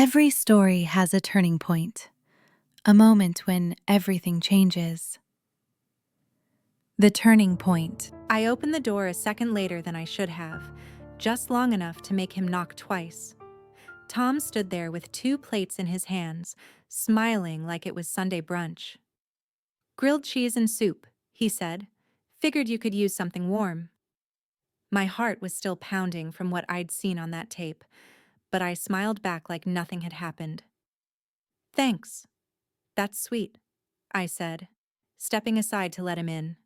Every story has a turning point, a moment when everything changes. The turning point. I opened the door a second later than I should have, just long enough to make him knock twice. Tom stood there with 2 plates in his hands, smiling like it was Sunday brunch. "Grilled cheese and soup," he said. "Figured you could use something warm." My heart was still pounding from what I'd seen on that tape, but I smiled back like nothing had happened. "Thanks. That's sweet," I said, stepping aside to let him in.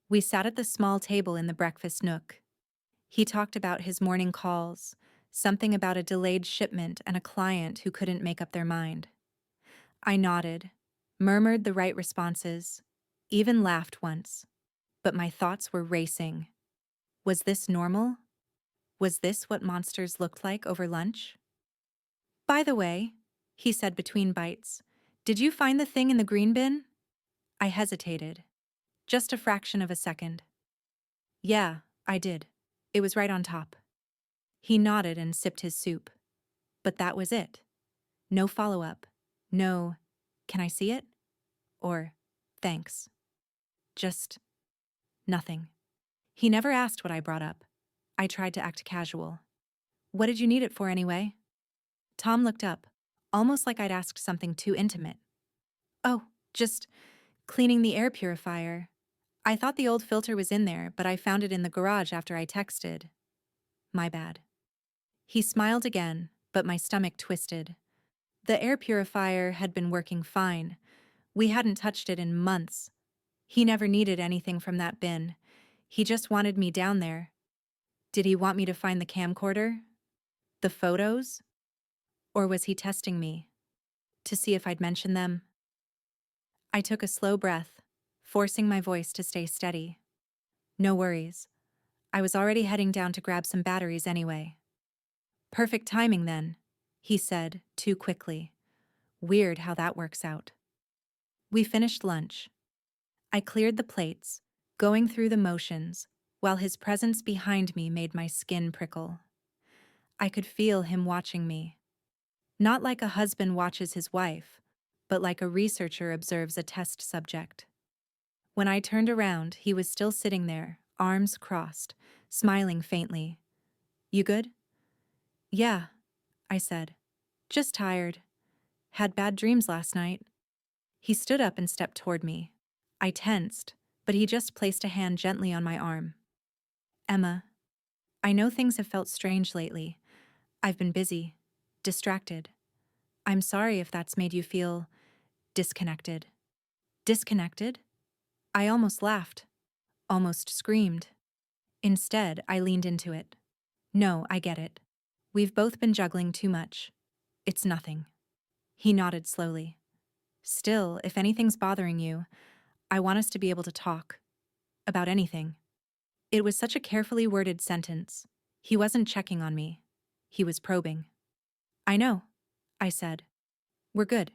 We sat at the small table in the breakfast nook. He talked about his morning calls, something about a delayed shipment and a client who couldn't make up their mind. I nodded, murmured the right responses, even laughed once, but my thoughts were racing. Was this normal? Was this what monsters looked like over lunch? "By the way," he said between bites, "did you find the thing in the green bin?" I hesitated. Just a fraction of a second. "Yeah, I did. It was right on top." He nodded and sipped his soup. But that was it. No follow-up. No, "Can I see it?" Or, "Thanks." Just nothing. He never asked what I brought up. I tried to act casual. "What did you need it for anyway?" Tom looked up, almost like I'd asked something too intimate. "Oh, just cleaning the air purifier. I thought the old filter was in there, but I found it in the garage after I texted. My bad." He smiled again, but my stomach twisted. The air purifier had been working fine. We hadn't touched it in months. He never needed anything from that bin. He just wanted me down there. Did he want me to find the camcorder? The photos? Or was he testing me? To see if I'd mention them? I took a slow breath, forcing my voice to stay steady. "No worries. I was already heading down to grab some batteries anyway." "Perfect timing then," he said, too quickly. Weird how that works out. We finished lunch. I cleared the plates, going through the motions, while his presence behind me made my skin prickle. I could feel him watching me. Not like a husband watches his wife, but like a researcher observes a test subject. When I turned around, he was still sitting there, arms crossed, smiling faintly. "You good?" "Yeah," I said. "Just tired. Had bad dreams last night." He stood up and stepped toward me. I tensed, but he just placed a hand gently on my arm. "Emma, I know things have felt strange lately. I've been busy, distracted. I'm sorry if that's made you feel disconnected." Disconnected? I almost laughed, almost screamed. Instead, I leaned into it. "No, I get it. We've both been juggling too much. It's nothing." He nodded slowly. "Still, if anything's bothering you, I want us to be able to talk. About anything." It was such a carefully worded sentence. He wasn't checking on me. He was probing. "I know," I said. "We're good."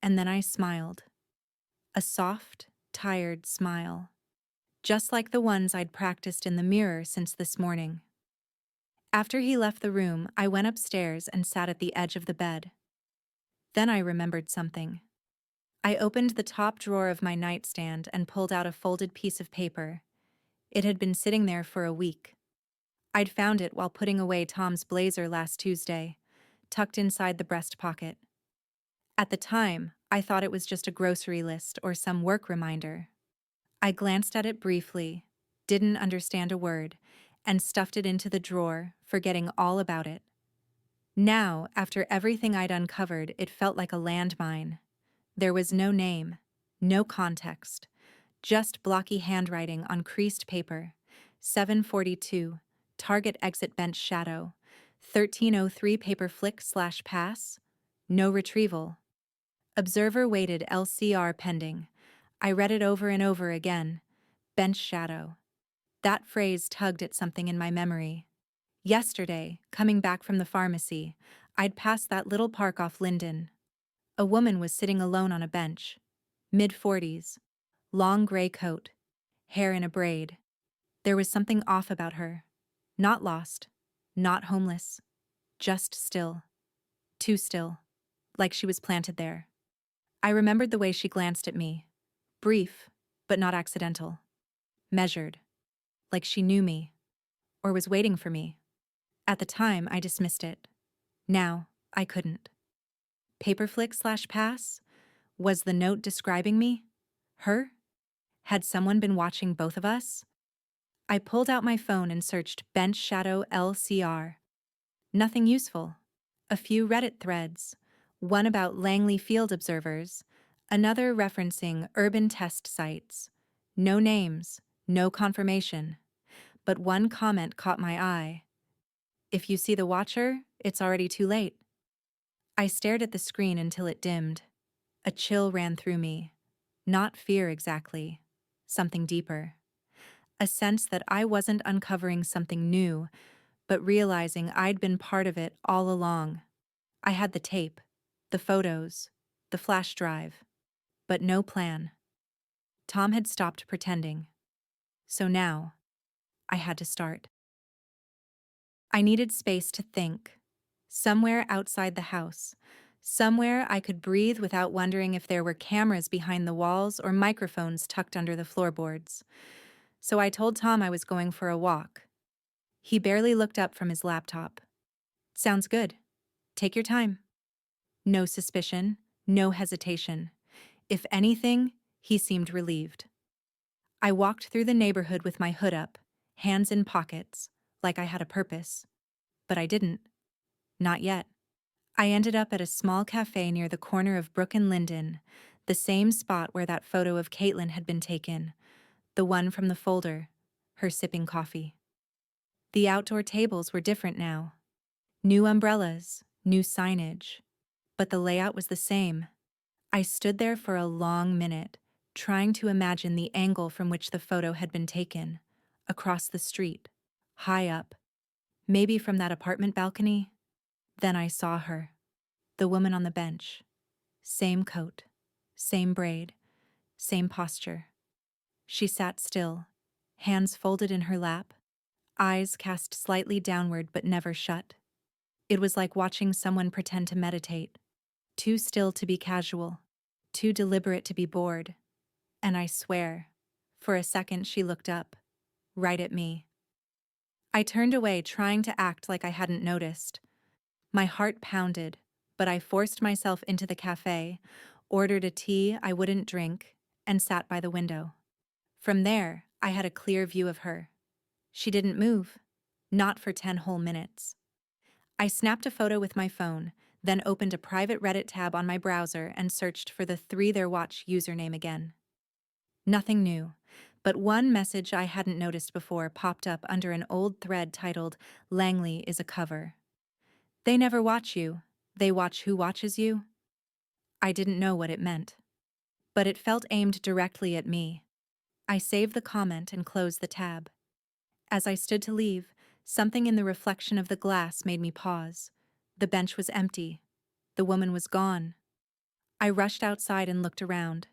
And then I smiled. A soft, tired smile. Just like the ones I'd practiced in the mirror since this morning. After he left the room, I went upstairs and sat at the edge of the bed. Then I remembered something. I opened the top drawer of my nightstand and pulled out a folded piece of paper. It had been sitting there for a week. I'd found it while putting away Tom's blazer last Tuesday, tucked inside the breast pocket. At the time, I thought it was just a grocery list or some work reminder. I glanced at it briefly, didn't understand a word, and stuffed it into the drawer, forgetting all about it. Now, after everything I'd uncovered, it felt like a landmine. There was no name, no context, just blocky handwriting on creased paper. 742, target exit bench shadow. 1303 paper flick/pass. No retrieval. Observer waited LCR pending. I read it over and over again. Bench shadow. That phrase tugged at something in my memory. Yesterday, coming back from the pharmacy, I'd passed that little park off Linden. A woman was sitting alone on a bench. Mid-40s. Long gray coat. Hair in a braid. There was something off about her. Not lost. Not homeless. Just still. too still, like she was planted there. I remembered the way she glanced at me, brief, but not accidental, measured, like she knew me, or was waiting for me. At the time, I dismissed it. Now, I couldn't. Paperflick/pass? Was the note describing me? Her? Had someone been watching both of us? I pulled out my phone and searched Bench Shadow LCR. Nothing useful. A few Reddit threads, one about Langley field observers, another referencing urban test sites. No names, no confirmation. But one comment caught my eye. If you see the watcher, it's already too late. I stared at the screen until it dimmed. A chill ran through me. Not fear exactly. Something deeper. A sense that I wasn't uncovering something new, but realizing I'd been part of it all along. I had the tape, the photos, the flash drive, but no plan. Tom had stopped pretending. So now, I had to start. I needed space to think. Somewhere outside the house. Somewhere I could breathe without wondering if there were cameras behind the walls or microphones tucked under the floorboards. So I told Tom I was going for a walk. He barely looked up from his laptop. Sounds good. Take your time. No suspicion, no hesitation. If anything, he seemed relieved. I walked through the neighborhood with my hood up, hands in pockets, like I had a purpose. But I didn't. Not yet. I ended up at a small cafe near the corner of Brook and Linden, the same spot where that photo of Caitlin had been taken, the one from the folder, her sipping coffee. The outdoor tables were different now. New umbrellas, new signage. But the layout was the same. I stood there for a long minute, trying to imagine the angle from which the photo had been taken. Across the street, high up, maybe from that apartment balcony. Then I saw her, the woman on the bench. Same coat, same braid, same posture. She sat still, hands folded in her lap, eyes cast slightly downward but never shut. It was like watching someone pretend to meditate, too still to be casual, too deliberate to be bored. And I swear, for a second she looked up, right at me. I turned away, trying to act like I hadn't noticed. My heart pounded, but I forced myself into the cafe, ordered a tea I wouldn't drink, and sat by the window. From there, I had a clear view of her. She didn't move, not for 10 whole minutes. I snapped a photo with my phone, then opened a private Reddit tab on my browser and searched for the 3theirwatch username again. Nothing new, but one message I hadn't noticed before popped up under an old thread titled "Langley is a cover." They never watch you, they watch who watches you. I didn't know what it meant, but it felt aimed directly at me. I saved the comment and closed the tab. As I stood to leave, something in the reflection of the glass made me pause. The bench was empty. The woman was gone. I rushed outside and looked around.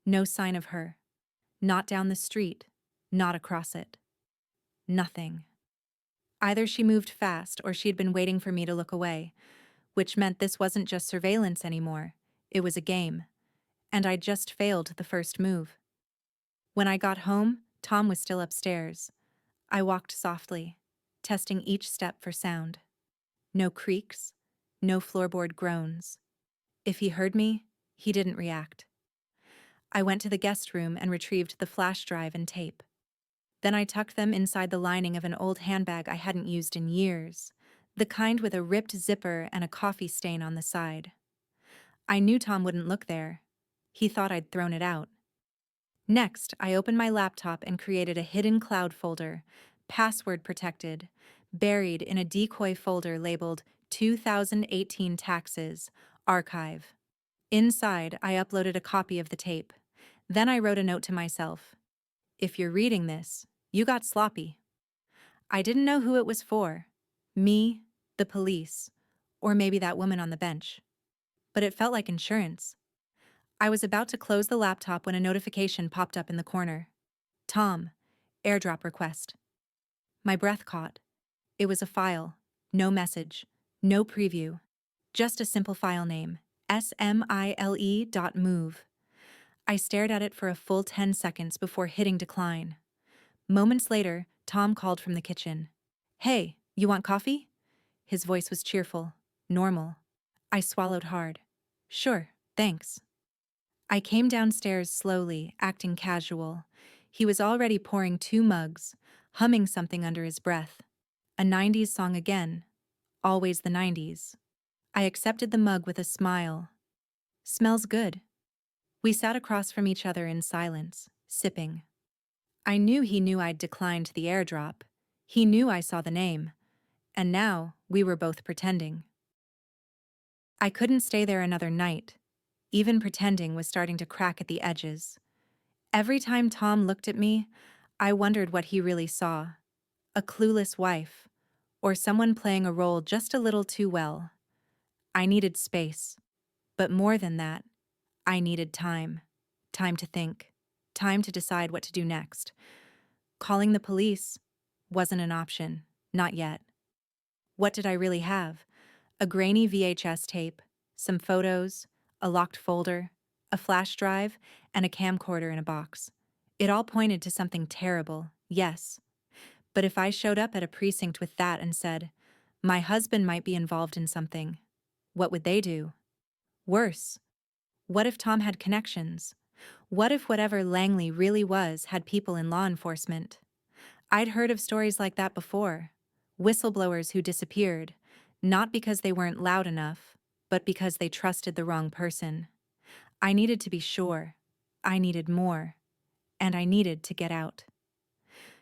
No sign of her. Not down the street. Not across it. Nothing. Either she moved fast or she'd been waiting for me to look away, which meant this wasn't just surveillance anymore. It was a game. And I'd just failed the first move. When I got home, Tom was still upstairs. I walked softly, testing each step for sound. No creaks, no floorboard groans. If he heard me, he didn't react. I went to the guest room and retrieved the flash drive and tape. Then I tucked them inside the lining of an old handbag I hadn't used in years, the kind with a ripped zipper and a coffee stain on the side. I knew Tom wouldn't look there. He thought I'd thrown it out. Next, I opened my laptop and created a hidden cloud folder, password protected, buried in a decoy folder labeled 2018 Taxes, Archive. Inside, I uploaded a copy of the tape. Then I wrote a note to myself. If you're reading this, you got sloppy. I didn't know who it was for. Me, the police, or maybe that woman on the bench. But it felt like insurance. I was about to close the laptop when a notification popped up in the corner. Tom, airdrop request. My breath caught. It was a file. No message. No preview. Just a simple file name, smile.move. I stared at it for a full 10 seconds before hitting decline. Moments later, Tom called from the kitchen. Hey, you want coffee? His voice was cheerful, normal. I swallowed hard. Sure, thanks. I came downstairs slowly, acting casual. He was already pouring 2 mugs, humming something under his breath. A 90s song again. Always the 90s. I accepted the mug with a smile. Smells good. We sat across from each other in silence, sipping. I knew he knew I'd declined the airdrop. He knew I saw the name. And now, we were both pretending. I couldn't stay there another night. Even pretending was starting to crack at the edges. Every time Tom looked at me, I wondered what he really saw. A clueless wife, or someone playing a role just a little too well. I needed space. But more than that, I needed time. Time to think. Time to decide what to do next. Calling the police wasn't an option. Not yet. What did I really have? A grainy VHS tape, some photos, a locked folder, a flash drive, and a camcorder in a box. It all pointed to something terrible, yes. But if I showed up at a precinct with that and said, my husband might be involved in something, what would they do? Worse. What if Tom had connections? What if whatever Langley really was had people in law enforcement? I'd heard of stories like that before. Whistleblowers who disappeared, not because they weren't loud enough, but because they trusted the wrong person. I needed to be sure. I needed more. And I needed to get out.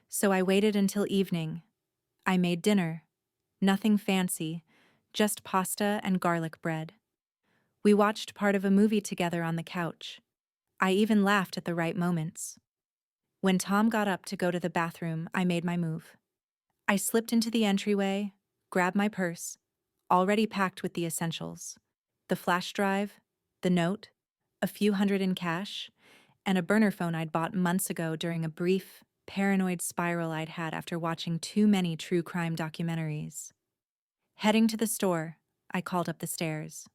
So I waited until evening. I made dinner. Nothing fancy, just pasta and garlic bread. We watched part of a movie together on the couch. I even laughed at the right moments. When Tom got up to go to the bathroom, I made my move. I slipped into the entryway, grabbed my purse, already packed with the essentials. The flash drive, the note, a few hundred in cash, and a burner phone I'd bought months ago during a brief, paranoid spiral I'd had after watching too many true crime documentaries. Heading to the store, I called up the stairs.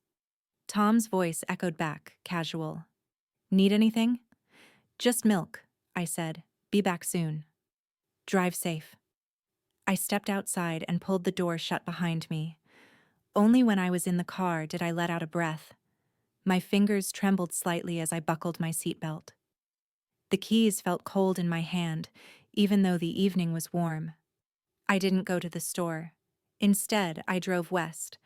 Tom's voice echoed back, casual. Need anything? Just milk, I said. Be back soon. Drive safe. I stepped outside and pulled the door shut behind me. Only when I was in the car did I let out a breath. My fingers trembled slightly as I buckled my seatbelt. The keys felt cold in my hand, even though the evening was warm. I didn't go to the store. Instead, I drove west,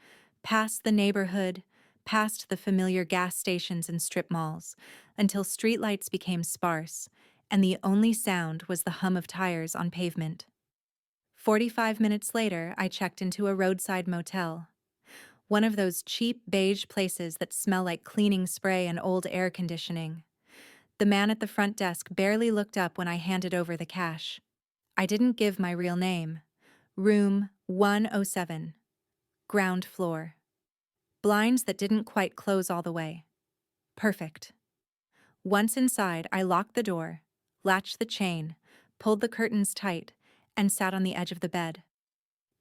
past the neighborhood, past the familiar gas stations and strip malls, until streetlights became sparse, and the only sound was the hum of tires on pavement. 45 minutes later, I checked into a roadside motel. One of those cheap beige places that smell like cleaning spray and old air conditioning. The man at the front desk barely looked up when I handed over the cash. I didn't give my real name. Room 107. Ground floor. Blinds that didn't quite close all the way. Perfect. Once inside, I locked the door, latched the chain, pulled the curtains tight, and sat on the edge of the bed.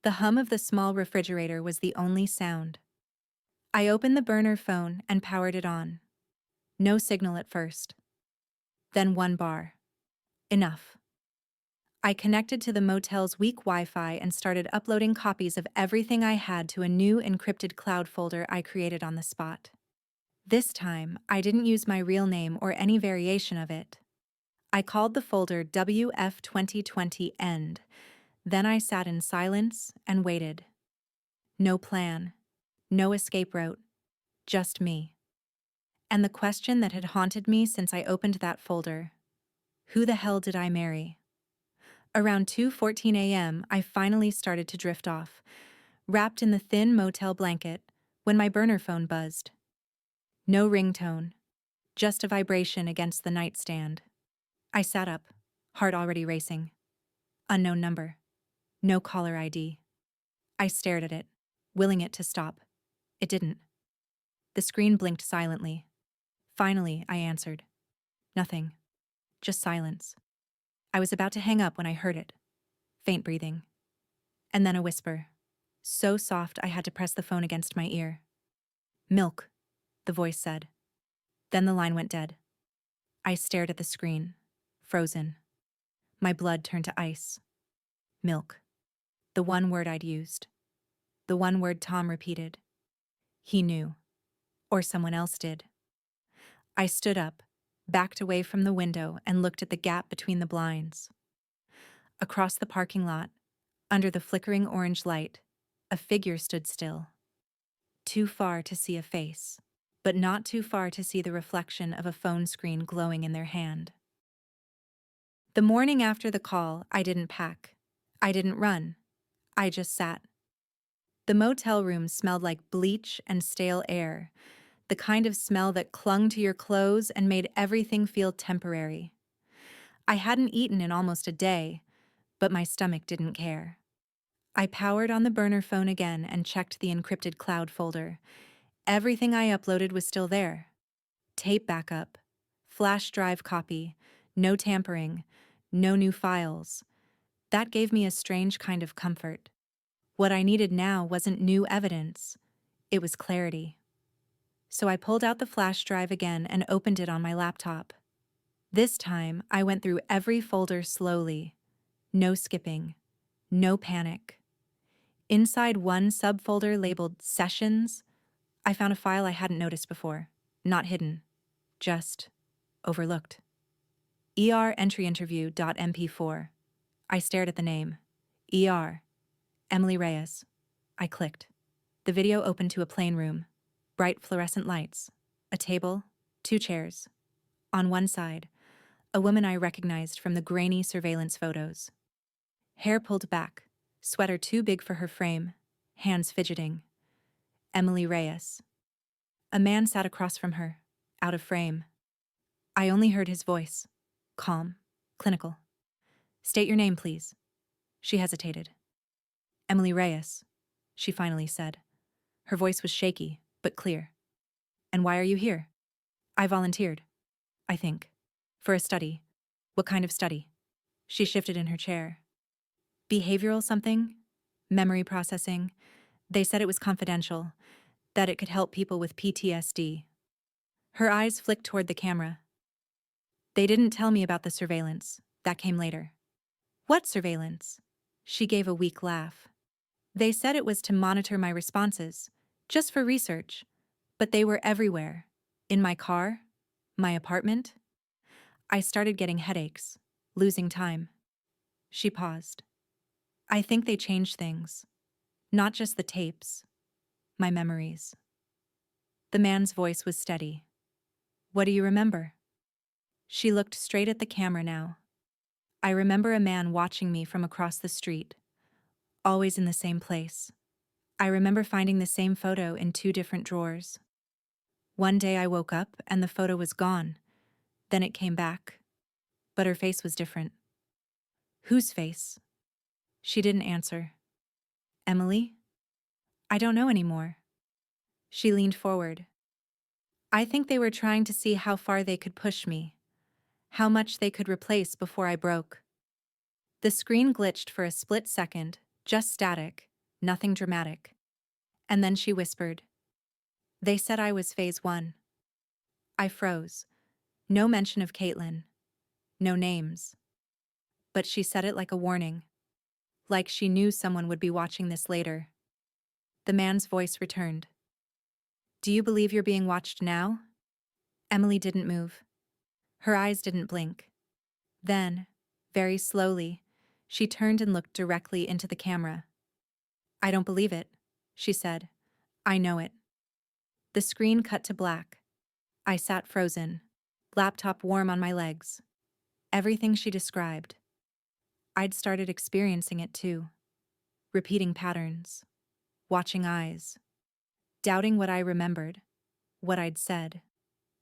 The hum of the small refrigerator was the only sound. I opened the burner phone and powered it on. No signal at first. Then one bar. Enough. I connected to the motel's weak Wi-Fi and started uploading copies of everything I had to a new encrypted cloud folder I created on the spot. This time, I didn't use my real name or any variation of it. I called the folder WF2020 End. Then I sat in silence and waited. No plan. No escape route. Just me. And the question that had haunted me since I opened that folder. Who the hell did I marry? Around 2:14 a.m., I finally started to drift off, wrapped in the thin motel blanket, when my burner phone buzzed. No ringtone, just a vibration against the nightstand. I sat up, heart already racing. Unknown number. No caller ID. I stared at it, willing it to stop. It didn't. The screen blinked silently. Finally, I answered. Nothing. Just silence. I was about to hang up when I heard it. Faint breathing. And then a whisper. So soft I had to press the phone against my ear. Milk, the voice said. Then the line went dead. I stared at the screen, frozen. My blood turned to ice. Milk. The one word I'd used. The one word Tom repeated. He knew. Or someone else did. I stood up, backed away from the window, and looked at the gap between the blinds. Across the parking lot, under the flickering orange light, a figure stood still. Too far to see a face, but not too far to see the reflection of a phone screen glowing in their hand. The morning after the call, I didn't pack. I didn't run. I just sat. The motel room smelled like bleach and stale air, the kind of smell that clung to your clothes and made everything feel temporary. I hadn't eaten in almost a day, but my stomach didn't care. I powered on the burner phone again and checked the encrypted cloud folder. Everything I uploaded was still there. Tape backup, flash drive copy, no tampering, no new files. That gave me a strange kind of comfort. What I needed now wasn't new evidence. It was clarity. So I pulled out the flash drive again and opened it on my laptop. This time, I went through every folder slowly. No skipping. No panic. Inside one subfolder labeled Sessions, I found a file I hadn't noticed before. Not hidden. Just overlooked. ER entryInterview.mp4. I stared at the name. ER. Emily Reyes. I clicked. The video opened to a plain room. Bright fluorescent lights. A table. 2 chairs. On one side, a woman I recognized from the grainy surveillance photos. Hair pulled back, sweater too big for her frame, hands fidgeting. Emily Reyes. A man sat across from her, out of frame. I only heard his voice. Calm, clinical. State your name, please. She hesitated. Emily Reyes, she finally said. Her voice was shaky, but clear. And why are you here? I volunteered, I think. For a study. What kind of study? She shifted in her chair. Behavioral something? Memory processing? They said it was confidential, that it could help people with PTSD. Her eyes flicked toward the camera. They didn't tell me about the surveillance. That came later. What surveillance? She gave a weak laugh. They said it was to monitor my responses, just for research, but they were everywhere. In my car, my apartment. I started getting headaches, losing time. She paused. I think they changed things. Not just the tapes, my memories. The man's voice was steady. What do you remember? She looked straight at the camera now. I remember a man watching me from across the street, always in the same place. I remember finding the same photo in 2 different drawers. One day I woke up and the photo was gone. Then it came back. But her face was different. Whose face? She didn't answer. Emily? I don't know anymore. She leaned forward. I think they were trying to see how far they could push me, how much they could replace before I broke. The screen glitched for a split second, just static, nothing dramatic. And then she whispered. They said I was phase 1. I froze. No mention of Caitlin. No names. But she said it like a warning. Like she knew someone would be watching this later. The man's voice returned. Do you believe you're being watched now? Emily didn't move. Her eyes didn't blink. Then, very slowly, she turned and looked directly into the camera. I don't believe it, she said. I know it. The screen cut to black. I sat frozen, laptop warm on my legs. Everything she described. I'd started experiencing it too. Repeating patterns. Watching eyes. Doubting what I remembered. What I'd said.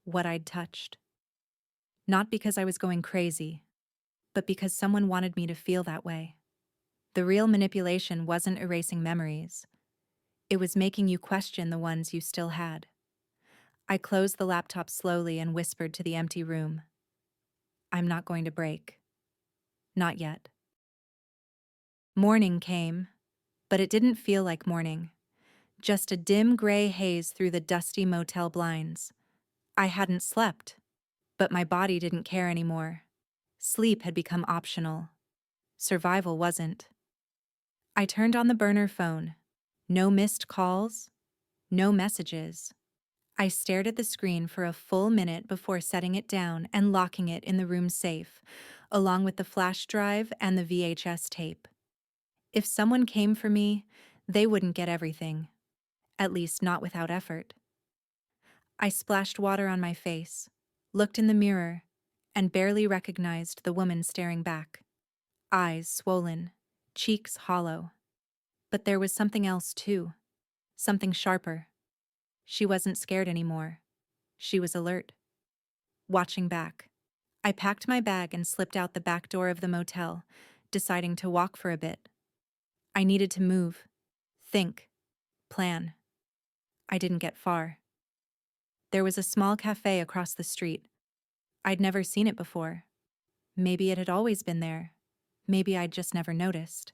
What I'd touched. Not because I was going crazy, but because someone wanted me to feel that way. The real manipulation wasn't erasing memories. It was making you question the ones you still had. I closed the laptop slowly and whispered to the empty room. I'm not going to break. Not yet. Morning came, but it didn't feel like morning. just a dim gray haze through the dusty motel blinds. I hadn't slept, but my body didn't care anymore. Sleep had become optional. Survival wasn't. I turned on the burner phone. No missed calls, no messages. I stared at the screen for a full minute before setting it down and locking it in the room's safe, along with the flash drive and the VHS tape. If someone came for me, they wouldn't get everything, at least not without effort. I splashed water on my face, looked in the mirror, and barely recognized the woman staring back. Eyes swollen, cheeks hollow. But there was something else too, something sharper. She wasn't scared anymore. She was alert, watching back. I packed my bag and slipped out the back door of the motel, deciding to walk for a bit. I needed to move, think, plan. I didn't get far. There was a small cafe across the street. I'd never seen it before. Maybe it had always been there. Maybe I'd just never noticed.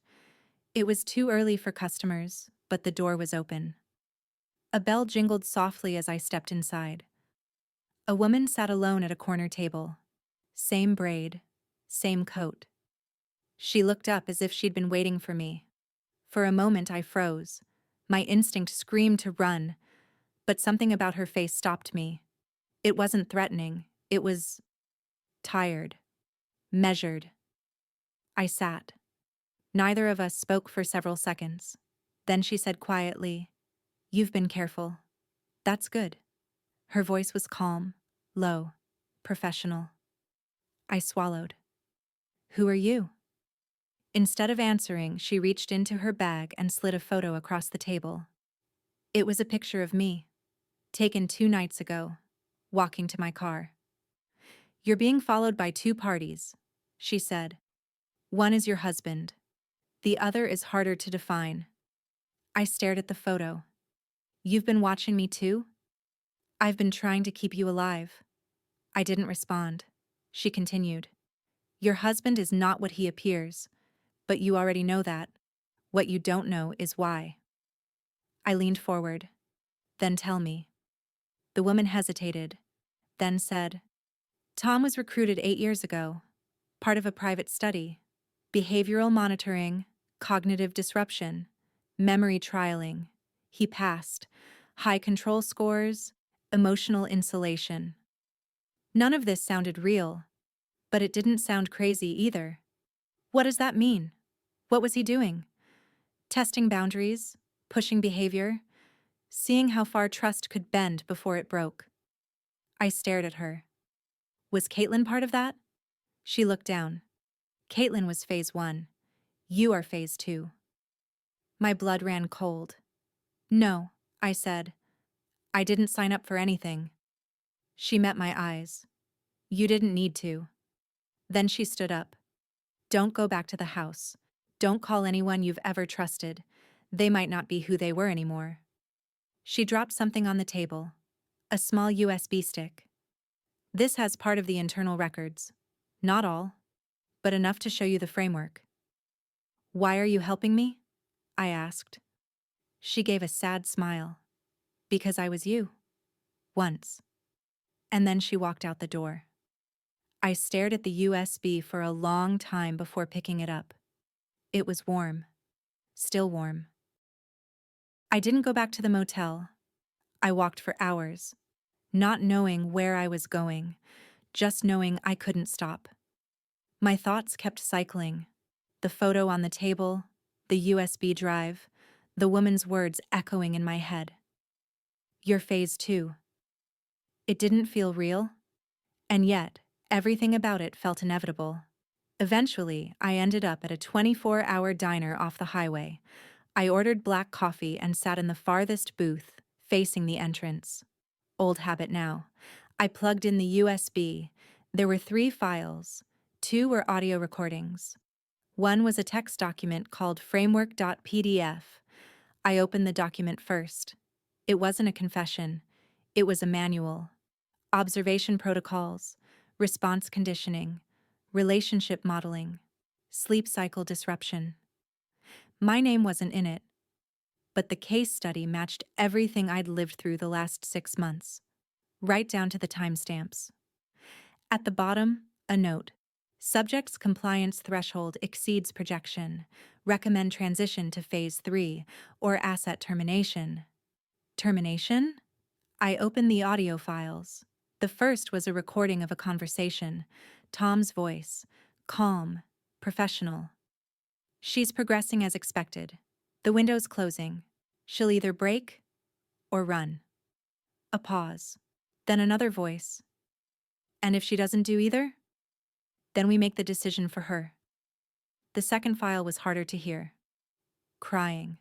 It was too early for customers, but the door was open. A bell jingled softly as I stepped inside. A woman sat alone at a corner table. Same braid, same coat. She looked up as if she'd been waiting for me. For a moment I froze. My instinct screamed to run, but something about her face stopped me. It wasn't threatening. It was tired, measured. I sat. Neither of us spoke for several seconds. Then she said quietly, "You've been careful. That's good." Her voice was calm, low, professional. I swallowed. "Who are you?" Instead of answering, she reached into her bag and slid a photo across the table. It was a picture of me, taken 2 nights ago, walking to my car. "You're being followed by 2 parties," she said. "One is your husband. The other is harder to define." I stared at the photo. "You've been watching me too?" "I've been trying to keep you alive." I didn't respond. She continued. "Your husband is not what he appears, but you already know that. What you don't know is why." I leaned forward. "Then tell me." The woman hesitated, then said, "Tom was recruited 8 years ago, part of a private study. Behavioral monitoring, cognitive disruption, memory trialing. He passed. High control scores, emotional insulation." None of this sounded real, but it didn't sound crazy either. What does that mean? What was he doing? Testing boundaries, pushing behavior, seeing how far trust could bend before it broke. I stared at her. Was Caitlin part of that? She looked down. "Caitlin was phase 1. You are phase 2. My blood ran cold. "No," I said. "I didn't sign up for anything." She met my eyes. "You didn't need to." Then she stood up. "Don't go back to the house. Don't call anyone you've ever trusted. They might not be who they were anymore." She dropped something on the table. A small USB stick. "This has part of the internal records. Not all, but enough to show you the framework." "Why are you helping me?" I asked. She gave a sad smile. "Because I was you. Once." And then she walked out the door. I stared at the USB for a long time before picking it up. It was warm. Still warm. I didn't go back to the motel. I walked for hours, not knowing where I was going, just knowing I couldn't stop. My thoughts kept cycling. The photo on the table, the USB drive, the woman's words echoing in my head. "You're phase 2. It didn't feel real, and yet everything about it felt inevitable. Eventually, I ended up at a 24-hour diner off the highway. I ordered black coffee and sat in the farthest booth, facing the entrance. Old habit now. I plugged in the USB. There were 3 files. 2 were audio recordings. One was a text document called framework.pdf. I opened the document first. It wasn't a confession. It was a manual. Observation protocols, response conditioning, relationship modeling, sleep cycle disruption. My name wasn't in it, but the case study matched everything I'd lived through the last 6 months, right down to the timestamps. At the bottom, a note. Subject's compliance threshold exceeds projection. Recommend transition to phase 3 or asset termination. Termination? I opened the audio files. The first was a recording of a conversation. Tom's voice. Calm. Professional. She's progressing as expected. The window's closing. She'll either break or run. A pause. Then another voice. And if she doesn't do either? Then we make the decision for her. The second file was harder to hear. Crying.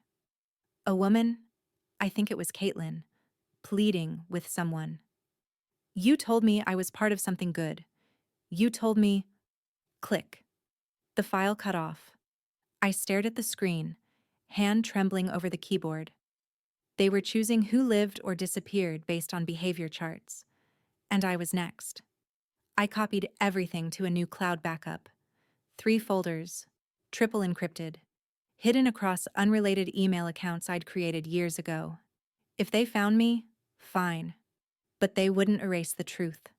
A woman, I think it was Caitlin, pleading with someone. You told me I was part of something good. You told me... Click. The file cut off. I stared at the screen, hand trembling over the keyboard. They were choosing who lived or disappeared based on behavior charts. And I was next. I copied everything to a new cloud backup. 3 folders, triple encrypted, hidden across unrelated email accounts I'd created years ago. If they found me, fine. But they wouldn't erase the truth.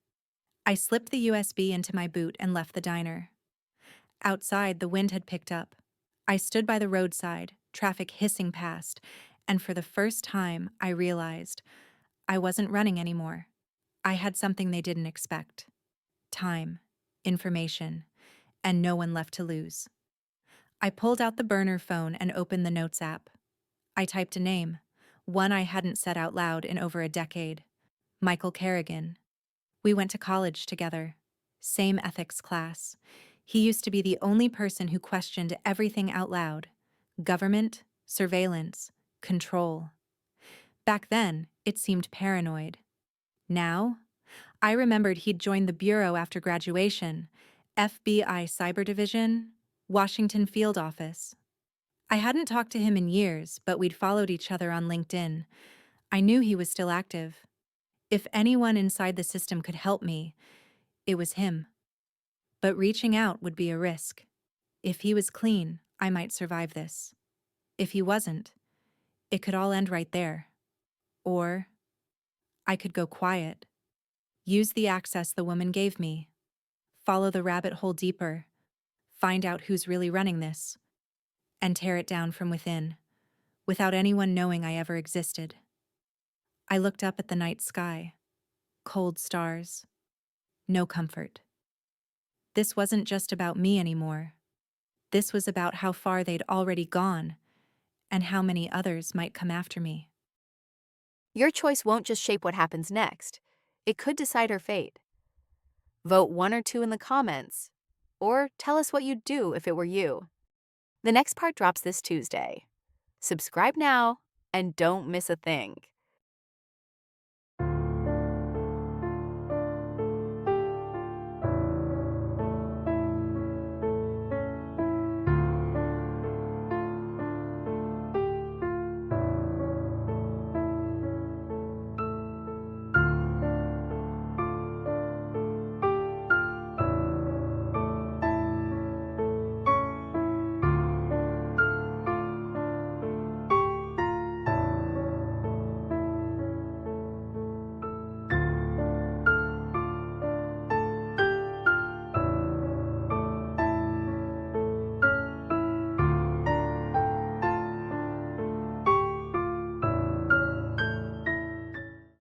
I slipped the USB into my boot and left the diner. Outside, the wind had picked up. I stood by the roadside, traffic hissing past, and for the first time, I realized I wasn't running anymore. I had something they didn't expect. Time, information, and no one left to lose. I pulled out the burner phone and opened the Notes app. I typed a name, one I hadn't said out loud in over a decade. Michael Kerrigan. We went to college together. Same ethics class. He used to be the only person who questioned everything out loud. Government, surveillance, control. Back then, it seemed paranoid. Now, I remembered he'd joined the Bureau after graduation, FBI Cyber Division, Washington Field Office. I hadn't talked to him in years, but we'd followed each other on LinkedIn. I knew he was still active. If anyone inside the system could help me, it was him. But reaching out would be a risk. If he was clean, I might survive this. If he wasn't, it could all end right there. Or I could go quiet, use the access the woman gave me, follow the rabbit hole deeper, find out who's really running this, and tear it down from within, without anyone knowing I ever existed. I looked up at the night sky. Cold stars. No comfort. This wasn't just about me anymore. This was about how far they'd already gone, and how many others might come after me. Your choice won't just shape what happens next. It could decide her fate. Vote 1 or 2 in the comments, or tell us what you'd do if it were you. The next part drops this Tuesday. Subscribe now and don't miss a thing.